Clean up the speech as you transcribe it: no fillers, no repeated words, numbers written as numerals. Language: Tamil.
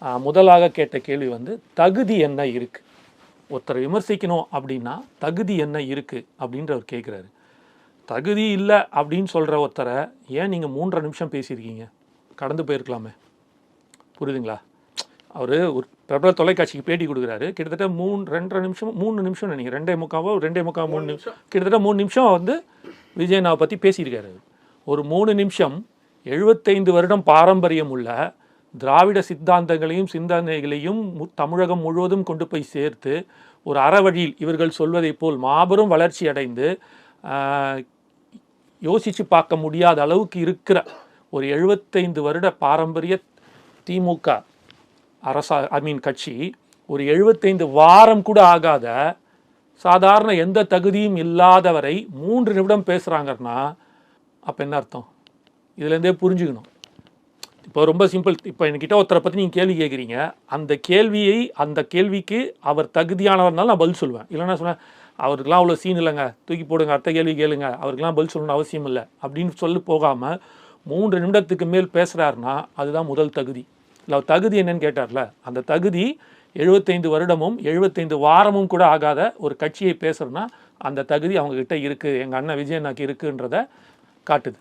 முதலாக கேட்ட கேள்வி தகுதி என்ன இருக்குது, ஒருத்தரை விமர்சிக்கணும் அப்படின்னா தகுதி என்ன இருக்குது அப்படின்றவர் கேட்குறாரு. தகுதி இல்லை அப்படின்னு சொல்கிற ஒருத்தரை ஏன் நீங்கள் 3.5 நிமிஷம் பேசியிருக்கீங்க, கடந்து போயிருக்கலாமே. புரியுதுங்களா? அவர் ஒரு பிரபல தொலைக்காட்சிக்கு பேட்டி கொடுக்குறாரு. கிட்டத்தட்ட 2.5 நிமிஷம் 3 நிமிஷம் நினைக்கிறேன், 2.25 3 நிமிஷம், கிட்டத்தட்ட 3 நிமிஷம் விஜயனாவை பற்றி பேசியிருக்காரு. ஒரு 3 நிமிஷம் 75 வருடம் பாரம்பரியம் உள்ள திராவிட சித்தாந்தங்களையும் சிந்தனைகளையும் தமிழகம் முழுவதும் கொண்டு போய் சேர்த்து ஒரு அறவழியில் இவர்கள் சொல்வதை போல் மாபெரும் வளர்ச்சி அடைந்து யோசித்து பார்க்க முடியாத அளவுக்கு இருக்கிற ஒரு 75 வருட பாரம்பரிய திமுக கட்சி ஒரு 75 வாரம் கூட ஆகாத சாதாரண எந்த தகுதியும் இல்லாதவரை 3 நிமிடம் பேசுகிறாங்கன்னா அப்போ என்ன அர்த்தம்? இதுலேருந்தே புரிஞ்சுக்கணும். இப்போ ரொம்ப சிம்பிள். இப்போ என்கிட்ட ஒருத்தரை பற்றி நீங்கள் கேள்வி கேட்குறீங்க, அந்த கேள்விக்கு அவர் தகுதியானவர்னால நான் பதில் சொல்லுவேன். இல்லைன்னா சொன்னேன் அவருக்கெல்லாம் அவ்வளோ சீன் இல்லைங்க, தூக்கி போடுங்க, அடுத்த கேள்வி கேளுங்க, அவருக்கெல்லாம் பதில் சொல்லணும்னு அவசியம் இல்லை அப்படின்னு போகாமல் 3 நிமிடத்துக்கு மேல் பேசுகிறாருன்னா அதுதான் முதல் தகுதி. இல்லை தகுதி என்னன்னு கேட்டார்ல, அந்த தகுதி 75 வருடமும் 75 வாரமும் கூட ஆகாத ஒரு கட்சியை பேசுகிறேன்னா அந்த தகுதி அவங்கக்கிட்ட இருக்குது, எங்கள் அண்ணன் விஜயனாக்கு இருக்குன்றதை காட்டுது.